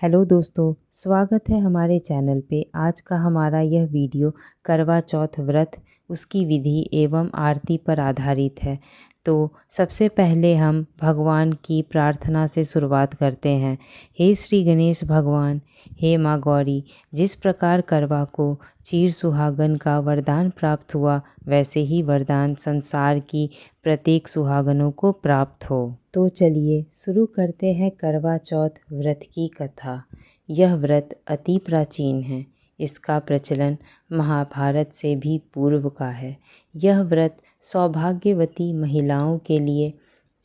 Hello दोस्तों, स्वागत है हमारे चैनल पे। आज का हमारा यह वीडियो करवा चौथ व्रत, उसकी विधि एवं आरती पर आधारित है। तो सबसे पहले हम भगवान की प्रार्थना से शुरुआत करते हैं। हे श्री गणेश भगवान, हे माँ गौरी, जिस प्रकार करवा को चीर सुहागन का वरदान प्राप्त हुआ, वैसे ही वरदान संसार की प्रत्येक सुहागनों को प्राप्त हो। तो चलिए शुरू करते हैं करवा चौथ व्रत की कथा। यह व्रत अति प्राचीन है। इसका प्रचलन महाभारत से भी पूर्व का है। यह व्रत सौभाग्यवती महिलाओं के लिए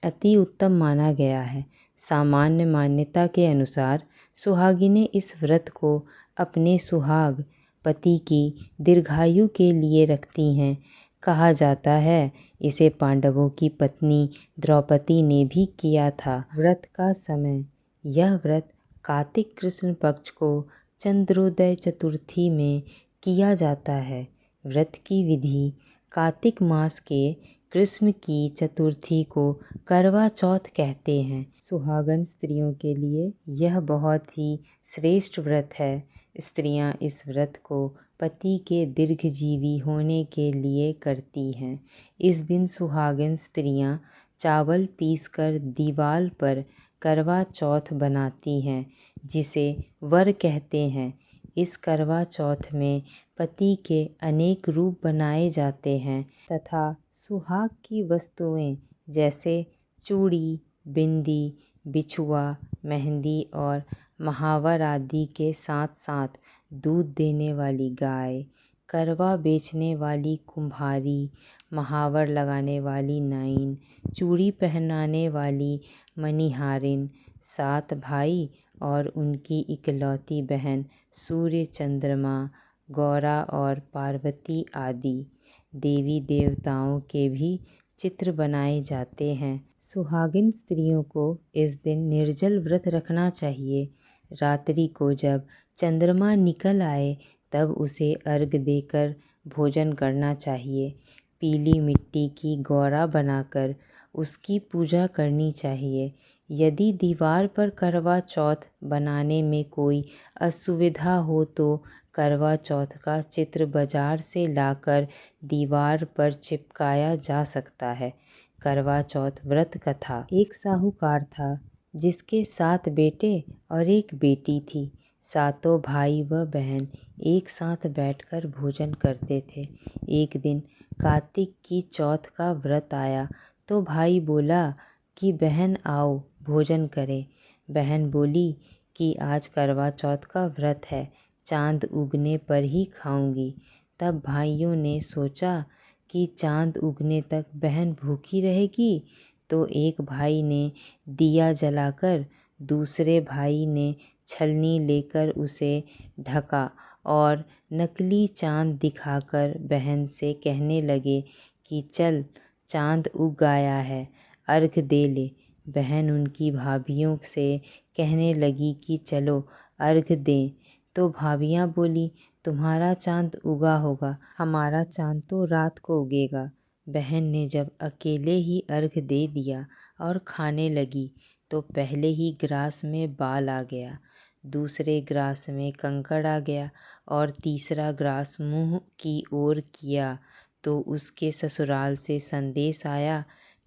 अति उत्तम माना गया है। सामान्य मान्यता के अनुसार सुहागिनें इस व्रत को अपने सुहाग पति की दीर्घायु के लिए रखती हैं। कहा जाता है इसे पांडवों की पत्नी द्रौपदी ने भी किया था। व्रत का समय, यह व्रत कार्तिक कृष्ण पक्ष को चंद्रोदय चतुर्थी में किया जाता है। व्रत की विधि, कार्तिक मास के कृष्ण की चतुर्थी को करवा चौथ कहते हैं। सुहागन स्त्रियों के लिए यह बहुत ही श्रेष्ठ व्रत है। स्त्रियां इस व्रत को पति के दीर्घजीवी होने के लिए करती हैं। इस दिन सुहागन स्त्रियां चावल पीसकर दीवार पर करवा चौथ बनाती हैं, जिसे वर कहते हैं। इस करवा चौथ में पति के अनेक रूप बनाए जाते हैं तथा सुहाग की वस्तुएं जैसे चूड़ी, बिंदी, बिछुआ, मेहंदी और महावर आदि के साथ साथ दूध देने वाली गाय, करवा बेचने वाली कुम्हारी, महावर लगाने वाली नाइन, चूड़ी पहनाने वाली मणिहारिन, 7 भाई और उनकी इकलौती बहन सूर्य, चंद्रमा, गौरा और पार्वती आदि देवी देवताओं के भी चित्र बनाए जाते हैं। सुहागिन स्त्रियों को इस दिन निर्जल व्रत रखना चाहिए। रात्रि को जब चंद्रमा निकल आए तब उसे अर्घ देकर भोजन करना चाहिए। पीली मिट्टी की गौरा बनाकर उसकी पूजा करनी चाहिए। यदि दीवार पर करवा चौथ बनाने में कोई असुविधा हो तो करवा चौथ का चित्र बाजार से लाकर दीवार पर चिपकाया जा सकता है। करवा चौथ व्रत कथा। एक साहूकार था जिसके 7 बेटे और एक बेटी थी। सातों भाई व बहन एक साथ बैठकर भोजन करते थे। एक दिन कार्तिक की चौथ का व्रत आया तो भाई बोला कि बहन आओ भोजन करें। बहन बोली कि आज करवा चौथ का व्रत है, चांद उगने पर ही खाऊंगी। तब भाइयों ने सोचा कि चांद उगने तक बहन भूखी रहेगी, तो एक भाई ने दिया जलाकर, दूसरे भाई ने छलनी लेकर उसे ढका और नकली चांद दिखाकर बहन से कहने लगे कि चल चांद उग आया है, अर्घ दे ले। बहन उनकी भाभियों से कहने लगी कि चलो अर्घ दें। तो भाभियाँ बोली तुम्हारा चांद उगा होगा, हमारा चांद तो रात को उगेगा। बहन ने जब अकेले ही अर्घ दे दिया और खाने लगी तो पहले ही ग्रास में बाल आ गया, दूसरे ग्रास में कंकड़ आ गया और तीसरा ग्रास मुंह की ओर किया तो उसके ससुराल से संदेश आया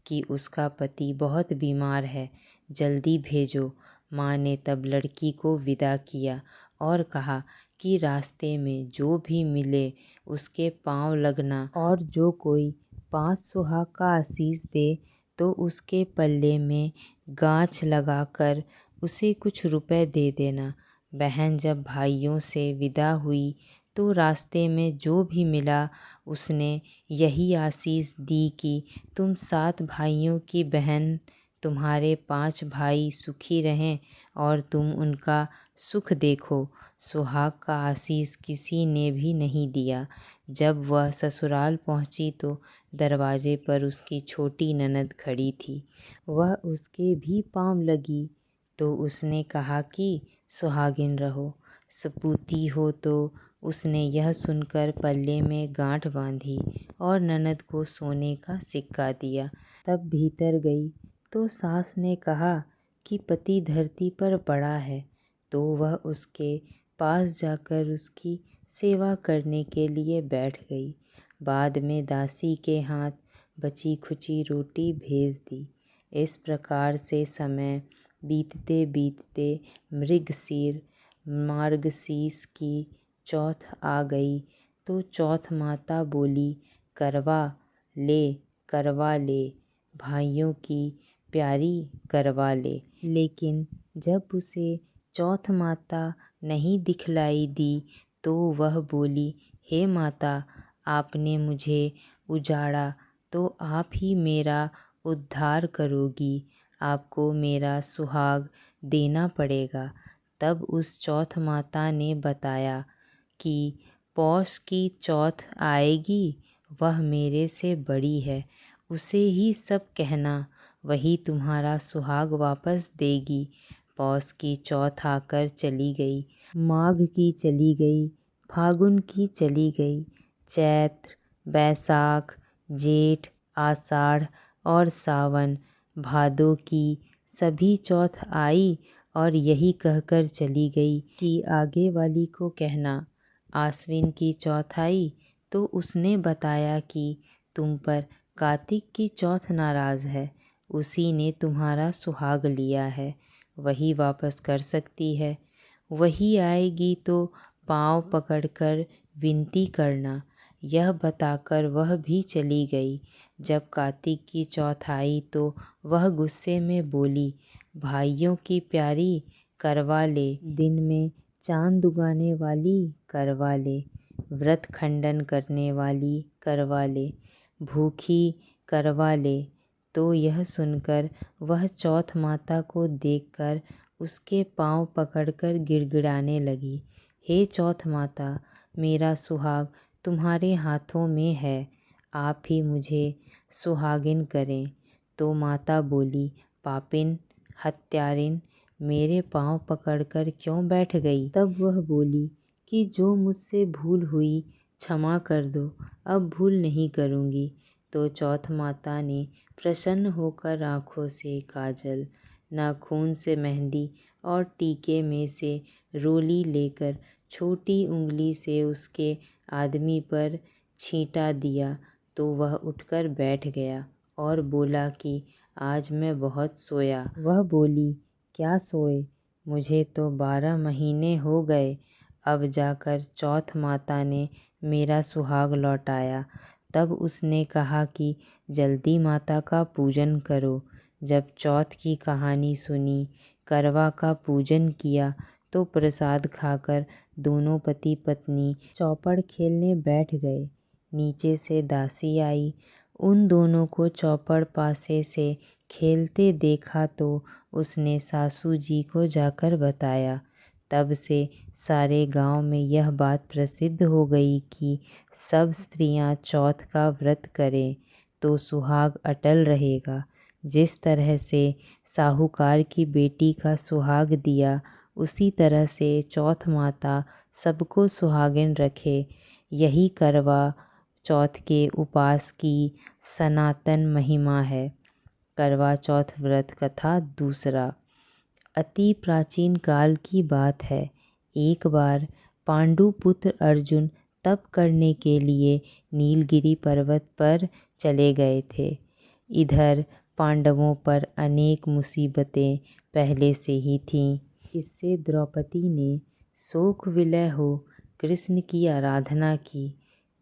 कि उसका पति बहुत बीमार है, जल्दी भेजो। माँ ने तब लड़की को विदा किया और कहा कि रास्ते में जो भी मिले उसके पांव लगना और जो कोई 5 सुहाग का आशीष दे तो उसके पल्ले में गांछ लगाकर उसे कुछ रुपए दे देना। बहन जब भाइयों से विदा हुई तो रास्ते में जो भी मिला उसने यही आशीष दी कि तुम 7 भाइयों की बहन, तुम्हारे 5 भाई सुखी रहें और तुम उनका सुख देखो। सुहाग का आशीष किसी ने भी नहीं दिया। जब वह ससुराल पहुंची तो दरवाजे पर उसकी छोटी ननद खड़ी थी। वह उसके भी पाँव लगी तो उसने कहा कि सुहागिन रहो, सपूती हो। तो उसने यह सुनकर पल्ले में गांठ बांधी और ननद को सोने का सिक्का दिया। तब भीतर गई तो सास ने कहा कि पति धरती पर पड़ा है, तो वह उसके पास जाकर उसकी सेवा करने के लिए बैठ गई। बाद में दासी के हाथ बची खुची रोटी भेज दी। इस प्रकार से समय बीतते बीतते मृगशीर मार्गशीर्ष की चौथ आ गई। तो चौथ माता बोली, करवा ले, करवा ले, भाइयों की प्यारी करवा ले। लेकिन जब उसे चौथ माता नहीं दिखलाई दी तो वह बोली, हे माता, आपने मुझे उजाड़ा तो आप ही मेरा उद्धार करोगी, आपको मेरा सुहाग देना पड़ेगा। तब उस चौथ माता ने बताया कि पौष की चौथ आएगी, वह मेरे से बड़ी है, उसे ही सब कहना, वही तुम्हारा सुहाग वापस देगी। पौष की चौथ आकर चली गई, माघ की चली गई, फागुन की चली गई, चैत्र, बैसाख, जेठ, आषाढ़ और सावन, भादों की सभी चौथ आई और यही कहकर चली गई कि आगे वाली को कहना। आश्विन की चौथ आई तो उसने बताया कि तुम पर कार्तिक की चौथ नाराज़ है, उसी ने तुम्हारा सुहाग लिया है, वही वापस कर सकती है। वही आएगी तो पाँव पकड़कर विनती करना। यह बताकर वह भी चली गई। जब कार्तिक की चौथ आई तो वह गुस्से में बोली, भाइयों की प्यारी करवा ले, दिन में चांद उगाने वाली करवा ले, व्रत खंडन करने वाली करवा ले, भूखी करवा ले। तो यह सुनकर वह चौथ माता को देखकर उसके पाँव पकड़कर गिड़गिड़ाने लगी, हे चौथ माता, मेरा सुहाग तुम्हारे हाथों में है, आप ही मुझे सुहागिन करें। तो माता बोली, पापिन, हत्यारिन, मेरे पाँव पकड़कर क्यों बैठ गई? तब वह बोली कि जो मुझसे भूल हुई क्षमा कर दो, अब भूल नहीं करूँगी। तो चौथ माता ने प्रसन्न होकर आँखों से काजल, नाखून से मेहंदी और टीके में से रोली लेकर छोटी उंगली से उसके आदमी पर छींटा दिया तो वह उठकर बैठ गया और बोला कि आज मैं बहुत सोया। वह बोली, क्या सोए? मुझे तो 12 महीने हो गए, अब जाकर चौथ माता ने मेरा सुहाग लौटाया। तब उसने कहा कि जल्दी माता का पूजन करो। जब चौथ की कहानी सुनी, करवा का पूजन किया तो प्रसाद खाकर दोनों पति पत्नी चौपड़ खेलने बैठ गए। नीचे से दासी आई, उन दोनों को चौपड़ पासे से खेलते देखा तो उसने सासू जी को जाकर बताया। तब से सारे गांव में यह बात प्रसिद्ध हो गई कि सब स्त्रियां चौथ का व्रत करें तो सुहाग अटल रहेगा। जिस तरह से साहूकार की बेटी का सुहाग दिया, उसी तरह से चौथ माता सबको सुहागिन रखे। यही करवा चौथ के उपास की सनातन महिमा है। करवा चौथ व्रत कथा दूसरा। अति प्राचीन काल की बात है। एक बार पांडु पुत्र अर्जुन तप करने के लिए नीलगिरी पर्वत पर चले गए थे। इधर पांडवों पर अनेक मुसीबतें पहले से ही थीं। इससे द्रौपदी ने शोक विलय हो कृष्ण की आराधना की।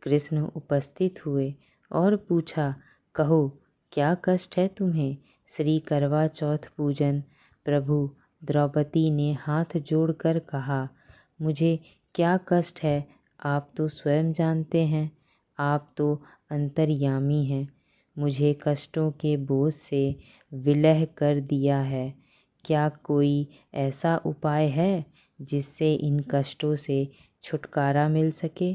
कृष्ण उपस्थित हुए और पूछा, कहो क्या कष्ट है तुम्हें? श्री करवा चौथ पूजन। प्रभु, द्रौपदी ने हाथ जोड़कर कहा, मुझे क्या कष्ट है आप तो स्वयं जानते हैं, आप तो अंतर्यामी हैं। मुझे कष्टों के बोझ से विलय कर दिया है। क्या कोई ऐसा उपाय है जिससे इन कष्टों से छुटकारा मिल सके?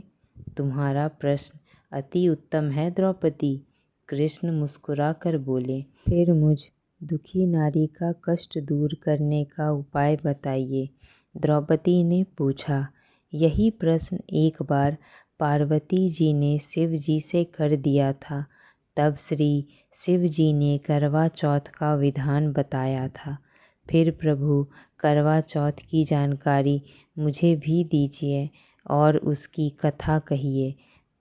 तुम्हारा प्रश्न अति उत्तम है द्रौपदी। कृष्ण मुस्कुराकर बोले, फिर मुझ दुखी नारी का कष्ट दूर करने का उपाय बताइए। द्रौपदी ने पूछा। यही प्रश्न एक बार पार्वती जी ने शिव जी से कर दिया था। तब श्री शिव जी ने करवा चौथ का विधान बताया था। फिर प्रभु करवा चौथ की जानकारी मुझे भी दीजिए और उसकी कथा कहिए।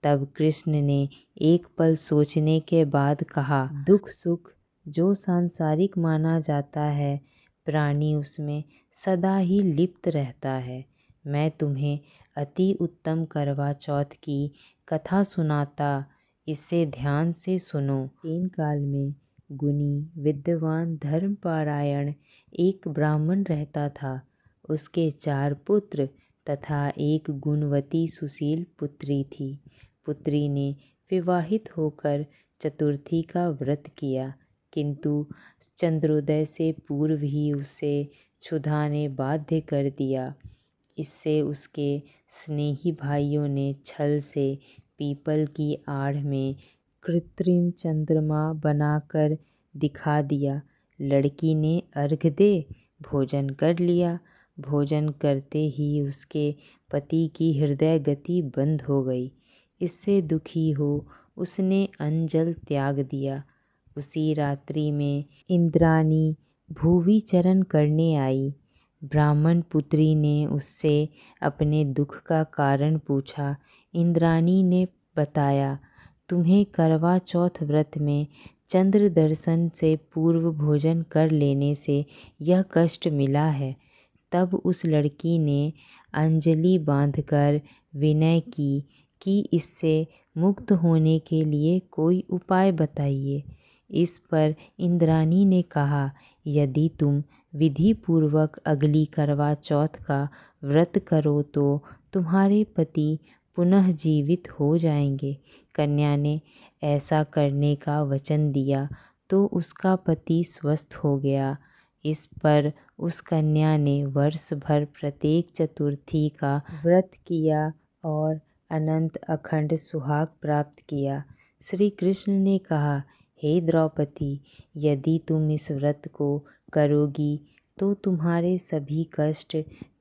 तब कृष्ण ने एक पल सोचने के बाद कहा, दुख सुख जो सांसारिक माना जाता है, प्राणी उसमें सदा ही लिप्त रहता है। मैं तुम्हें अति उत्तम करवा चौथ की कथा सुनाता, इसे ध्यान से सुनो। तीन काल में गुणी विद्वान धर्मपरायण एक ब्राह्मण रहता था। उसके 4 पुत्र तथा एक गुणवती सुशील पुत्री थी। पुत्री ने विवाहित होकर चतुर्थी का व्रत किया, किंतु चंद्रोदय से पूर्व ही उसे क्षुधा ने बाध्य कर दिया। इससे उसके स्नेही भाइयों ने छल से पीपल की आड़ में कृत्रिम चंद्रमा बनाकर दिखा दिया। लड़की ने अर्घ दे भोजन कर लिया। भोजन करते ही उसके पति की हृदय गति बंद हो गई। इससे दुखी हो उसने अन्न जल त्याग दिया। उसी रात्रि में इंद्राणी भुवि चरण करने आई। ब्राह्मण पुत्री ने उससे अपने दुख का कारण पूछा। इंद्राणी ने बताया, तुम्हें करवा चौथ व्रत में चंद्र दर्शन से पूर्व भोजन कर लेने से यह कष्ट मिला है। तब उस लड़की ने अंजलि बांधकर विनय की कि इससे मुक्त होने के लिए कोई उपाय बताइए। इस पर इंद्राणी ने कहा, यदि तुम विधि पूर्वक अगली करवा चौथ का व्रत करो तो तुम्हारे पति पुनः जीवित हो जाएंगे। कन्या ने ऐसा करने का वचन दिया तो उसका पति स्वस्थ हो गया। इस पर उस कन्या ने वर्ष भर प्रत्येक चतुर्थी का व्रत किया और अनंत अखंड सुहाग प्राप्त किया। श्री कृष्ण ने कहा, हे द्रौपदी, यदि तुम इस व्रत को करोगी तो तुम्हारे सभी कष्ट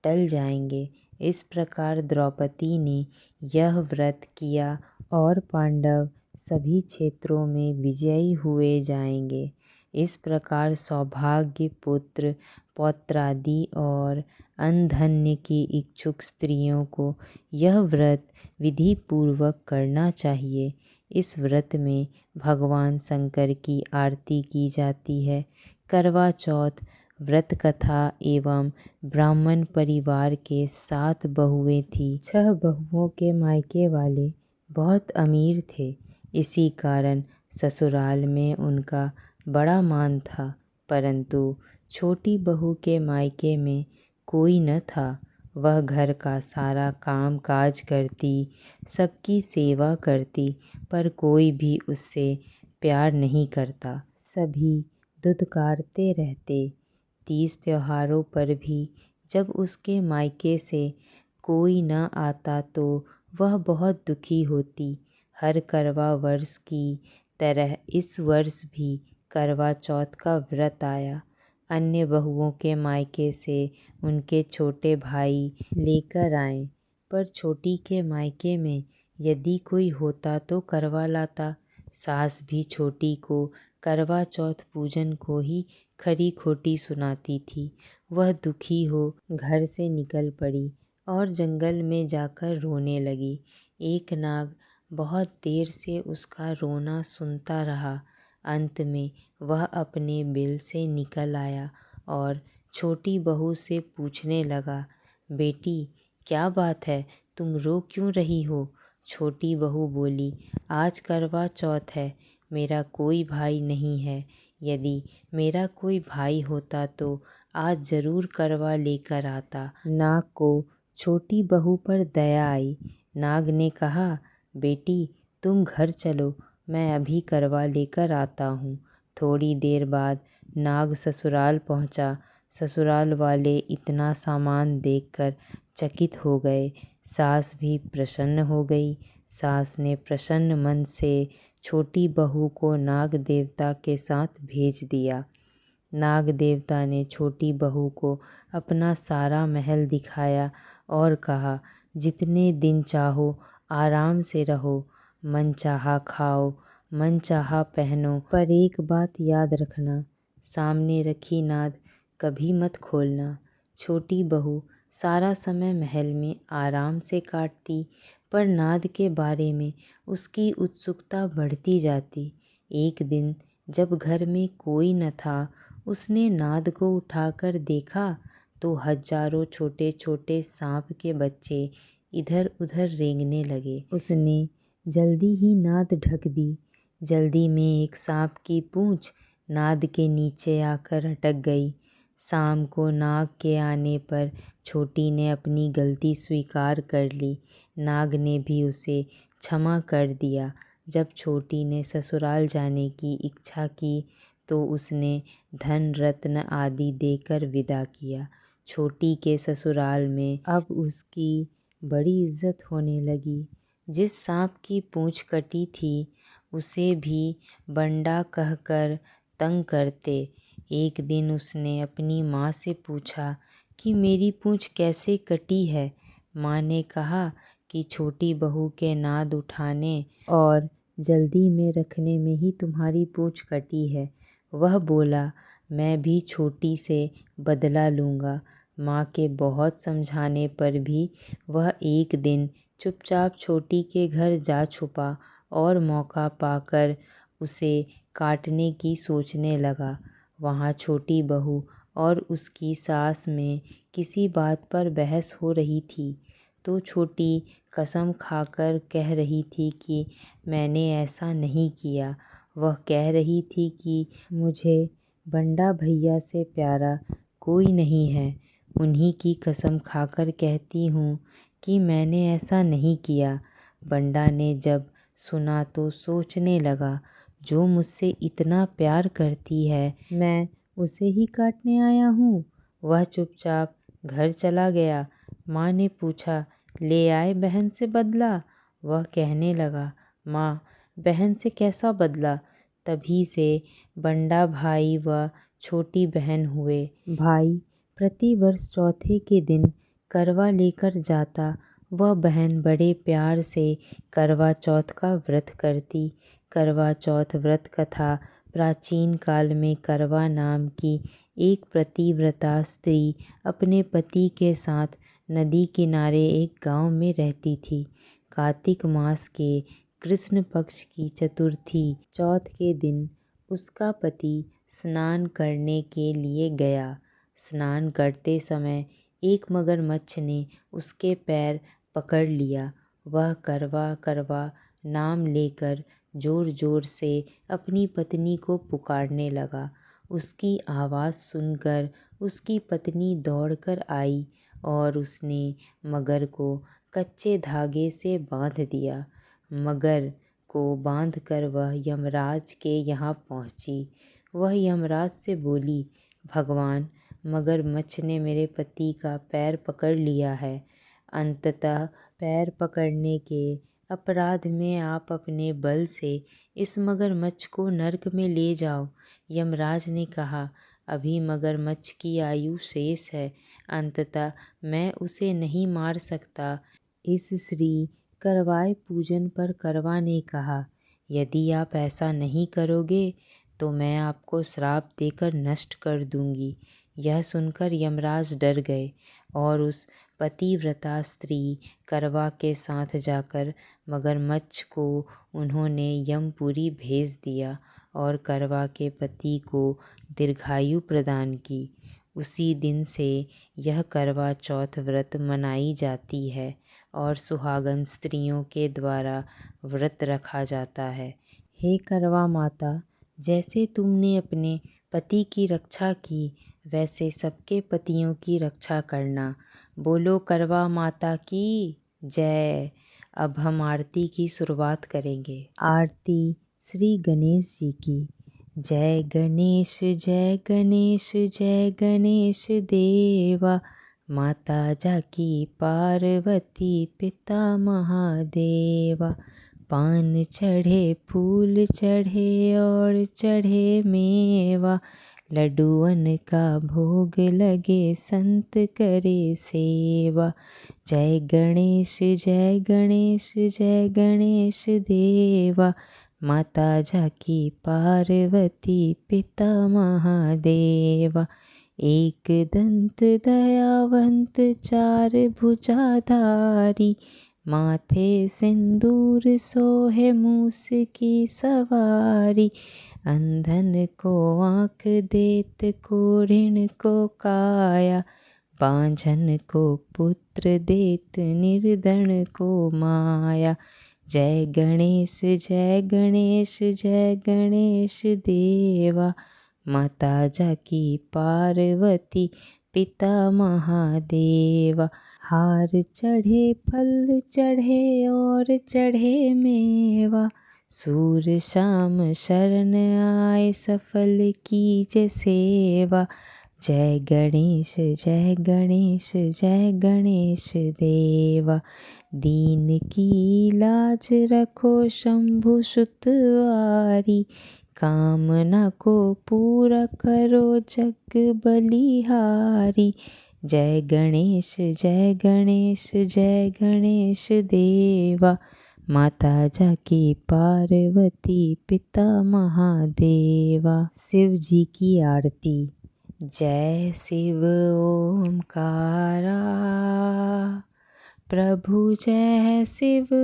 टल जाएंगे। इस प्रकार द्रौपदी ने यह व्रत किया और पांडव सभी क्षेत्रों में विजयी हुए जाएंगे। इस प्रकार सौभाग्य, पुत्र, पौत्रादि और अनधन्य की इच्छुक स्त्रियों को यह व्रत विधि पूर्वक करना चाहिए। इस व्रत में भगवान शंकर की आरती की जाती है। करवा चौथ व्रत कथा एवं ब्राह्मण परिवार के 7 बहुएं थी। 6 बहुओं के मायके वाले बहुत अमीर थे। इसी कारण ससुराल में उनका बड़ा मान था, परंतु छोटी बहू के मायके में कोई न था। वह घर का सारा काम काज करती, सबकी सेवा करती, पर कोई भी उससे प्यार नहीं करता। सभी दुत्कारते रहते। 30 त्योहारों पर भी जब उसके मायके से कोई न आता तो वह बहुत दुखी होती। हर करवा वर्ष की तरह इस वर्ष भी करवा चौथ का व्रत आया। अन्य बहुओं के मायके से उनके छोटे भाई लेकर आए, पर छोटी के मायके में यदि कोई होता तो करवा लाता। सास भी छोटी को करवा चौथ पूजन को ही खरी खोटी सुनाती थी। वह दुखी हो घर से निकल पड़ी और जंगल में जाकर रोने लगी। एक नाग बहुत देर से उसका रोना सुनता रहा। अंत में वह अपने बिल से निकल आया और छोटी बहू से पूछने लगा, बेटी क्या बात है, तुम रो क्यों रही हो? छोटी बहू बोली, आज करवा चौथ है, मेरा कोई भाई नहीं है। यदि मेरा कोई भाई होता तो आज जरूर करवा लेकर आता। नाग को छोटी बहू पर दया आई। नाग ने कहा, बेटी तुम घर चलो, मैं अभी करवा लेकर आता हूँ। थोड़ी देर बाद नाग ससुराल पहुँचा। ससुराल वाले इतना सामान देखकर चकित हो गए। सास भी प्रसन्न हो गई। सास ने प्रसन्न मन से छोटी बहू को नाग देवता के साथ भेज दिया। नाग देवता ने छोटी बहू को अपना सारा महल दिखाया और कहा, जितने दिन चाहो आराम से रहो, मन चाहा खाओ, मन चाहा पहनो, पर एक बात याद रखना। सामने रखी नाद कभी मत खोलना। छोटी बहू सारा समय महल में आराम से काटती, पर नाद के बारे में उसकी उत्सुकता बढ़ती जाती। एक दिन जब घर में कोई न था, उसने नाद को उठाकर देखा तो हजारों छोटे छोटे सांप के बच्चे इधर उधर रेंगने लगे। उसने जल्दी ही नाद ढक दी। जल्दी में एक सांप की पूंछ नाद के नीचे आकर अटक गई। शाम को नाग के आने पर छोटी ने अपनी गलती स्वीकार कर ली। नाग ने भी उसे क्षमा कर दिया। जब छोटी ने ससुराल जाने की इच्छा की तो उसने धन रत्न आदि देकर विदा किया। छोटी के ससुराल में अब उसकी बड़ी इज्जत होने लगी। जिस सांप की पूंछ कटी थी उसे भी बंडा कहकर तंग करते। एक दिन उसने अपनी माँ से पूछा कि मेरी पूंछ कैसे कटी है। माँ ने कहा कि छोटी बहू के नाद उठाने और जल्दी में रखने में ही तुम्हारी पूंछ कटी है। वह बोला, मैं भी छोटी से बदला लूँगा। माँ के बहुत समझाने पर भी वह एक दिन चुपचाप छोटी के घर जा छुपा और मौका पाकर उसे काटने की सोचने लगा। वहाँ छोटी बहू और उसकी सास में किसी बात पर बहस हो रही थी, तो छोटी कसम खाकर कह रही थी कि मैंने ऐसा नहीं किया। वह कह रही थी कि मुझे बंडा भैया से प्यारा कोई नहीं है। उन्हीं की कसम खाकर कहती हूँ कि मैंने ऐसा नहीं किया। बंडा ने जब सुना तो सोचने लगा, जो मुझसे इतना प्यार करती है मैं उसे ही काटने आया हूँ। वह चुपचाप घर चला गया। माँ ने पूछा, ले आए बहन से बदला? वह कहने लगा, माँ बहन से कैसा बदला? तभी से बंडा भाई व छोटी बहन हुए। भाई प्रतिवर्ष चौथे के दिन करवा लेकर जाता। वह बहन बड़े प्यार से करवा चौथ का व्रत करती। करवा चौथ व्रत कथा प्राचीन काल में करवा नाम की एक पतिव्रता स्त्री अपने पति के साथ नदी किनारे एक गांव में रहती थी। कार्तिक मास के कृष्ण पक्ष की चतुर्थी चौथ के दिन उसका पति स्नान करने के लिए गया। स्नान करते समय एक मगरमच्छ ने उसके पैर पकड़ लिया। वह करवा करवा नाम लेकर जोर जोर से अपनी पत्नी को पुकारने लगा। उसकी आवाज़ सुनकर उसकी पत्नी दौड़कर आई और उसने मगर को कच्चे धागे से बांध दिया। मगर को बांधकर वह यमराज के यहाँ पहुँची। वह यमराज से बोली, भगवान, मगरमच्छ ने मेरे पति का पैर पकड़ लिया है। अंततः पैर पकड़ने के अपराध में आप अपने बल से इस मगरमच्छ को नरक में ले जाओ। यमराज ने कहा, अभी मगरमच्छ की आयु शेष है, अंततः मैं उसे नहीं मार सकता। इस श्री करवाए पूजन पर करवा ने कहा, यदि आप ऐसा नहीं करोगे तो मैं आपको श्राप देकर नष्ट कर दूंगी। यह सुनकर यमराज डर गए और उस पतिव्रता स्त्री करवा के साथ जाकर मगरमच्छ को उन्होंने यमपुरी भेज दिया और करवा के पति को दीर्घायु प्रदान की। उसी दिन से यह करवा चौथ व्रत मनाई जाती है और सुहागन स्त्रियों के द्वारा व्रत रखा जाता है। हे करवा माता, जैसे तुमने अपने पति की रक्षा की, वैसे सबके पतियों की रक्षा करना। बोलो करवा माता की जय। अब हम आरती की शुरुआत करेंगे। आरती श्री गणेश जी की। जय गणेश जय गणेश जय गणेश देवा, माता जाकी पार्वती पिता महादेवा। पान चढ़े फूल चढ़े और चढ़े मेवा, लड्डुअन का भोग लगे संत करे सेवा। जय गणेश जय गणेश जय गणेश देवा, माता जाकी पार्वती पिता महादेवा। एक दंत दयावंत चार भुजाधारी, माथे सिंदूर सोहे मूस की सवारी। अंधन को आँख देत, कोढ़िन को काया, बांझन को पुत्र देत, निर्धन को माया। जय गणेश जय गणेश जय गणेश देवा, माता जाकी पार्वती पिता महादेवा। हार चढ़े फल चढ़े और चढ़े मेवा, सूर शाम शरण आए सफल कीजे सेवा। जय गणेश जय गणेश जय गणेश देवा, दीन की लाज रखो शंभु सुतवारी। कामना को पूरा करो जग बलिहारी। जय गणेश जय गणेश जय गणेश देवा, माता जाकी पार्वती पिता महादेवा। शिव जी की आरती। जय शिव ओमकारा, प्रभु जय शिव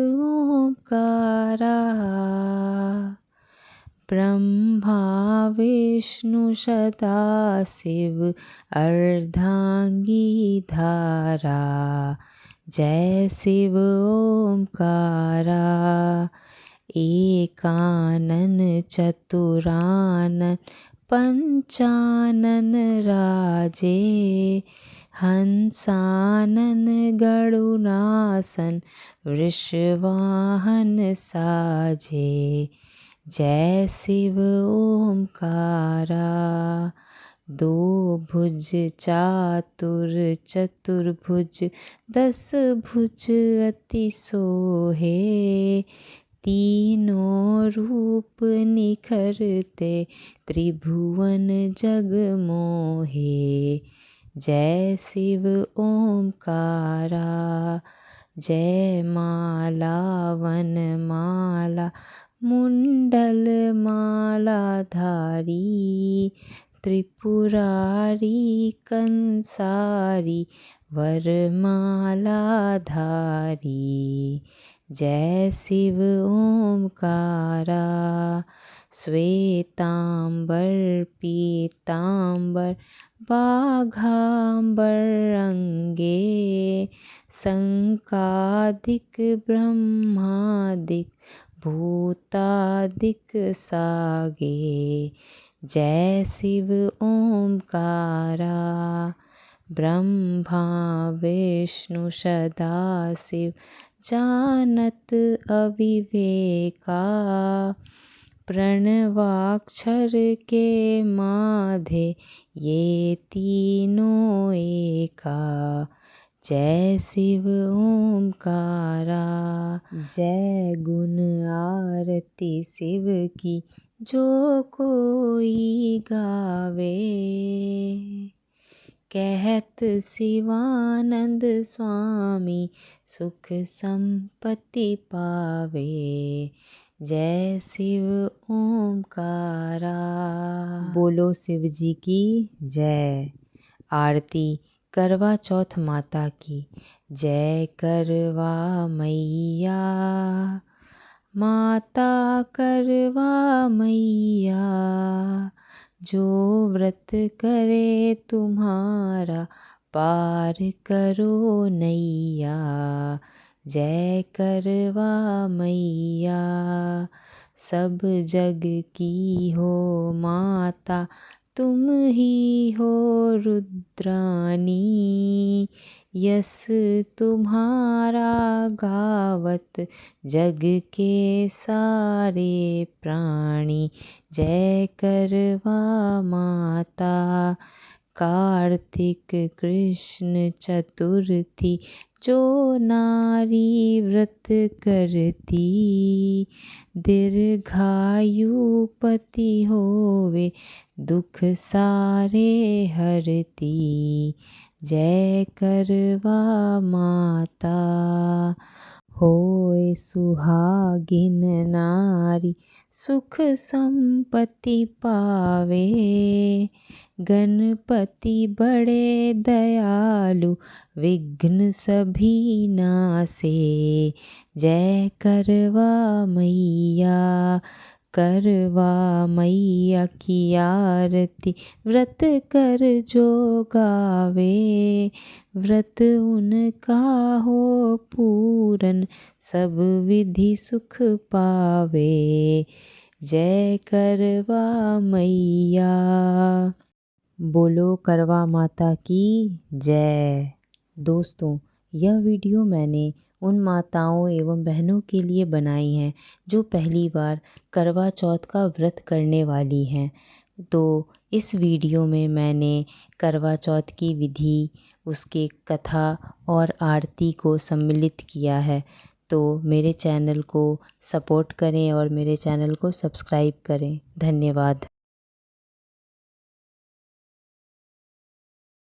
ओमकारा। ब्रह्मा विष्णु सदा शिव अर्धांगी धारा। जय शिव ओमकारा, एकानन चतुरानन पंचानन राजे। हंसानन गरुणासन वृषवाहन साजे। जय शिव ओमकारा, दो भुज चातुर चतुर्भुज, दस भुज अति सोहे। तीनों रूप निखरते, त्रिभुवन जग मोहे। जय शिव ओमकारा, जय माला वन माला मुंडल माला धारी। त्रिपुरारी कंसारी वरमाला धारी। जय शिव ओमकारा, श्वेतांबर पीतांबर बाघांबर अंगे। शंकादिक ब्रह्मादिक भूतादिक सागे। जय शिव ओमकारा, ब्रह्मा विष्णु सदा शिव जानत अविवेका। प्रणवाक्षर के माधे ये तीनों एका। जय शिव ओमकारा, जय गुण आरती शिव की जो कोई गावे। कहत शिवानंद स्वामी सुख संपत्ति पावे। जय शिव ओमकारा। बोलो शिव जी की जय। आरती करवा चौथ माता की। जय करवा मैया, माता करवा मैया। जो व्रत करे तुम्हारा, पार करो नैया। जय करवा मैया, सब जग की हो माता, तुम ही हो रुद्रानी। यस तुम्हारा गावत जग के सारे प्राणी। जय करवा माता, कार्तिक कृष्ण चतुर्थी जो नारी व्रत करती। दीर्घायु पति होवे, दुख सारे हरती। जय करवा माता, होए सुहागिन नारी सुख संपत्ति पावे। गणपति बड़े दयालु, विघ्न सभी नासे। जय करवा मैया, करवा मैया की आरती, व्रत कर जो गावे, व्रत उनका हो पूरन, सब विधि सुख पावे। जय करवा मैया। बोलो करवा माता की जय। दोस्तों, यह वीडियो मैंने उन माताओं एवं बहनों के लिए बनाई हैं जो पहली बार करवा चौथ का व्रत करने वाली हैं। तो इस वीडियो में मैंने करवा चौथ की विधि, उसके कथा और आरती को सम्मिलित किया है। तो मेरे चैनल को सपोर्ट करें और मेरे चैनल को सब्सक्राइब करें। धन्यवाद।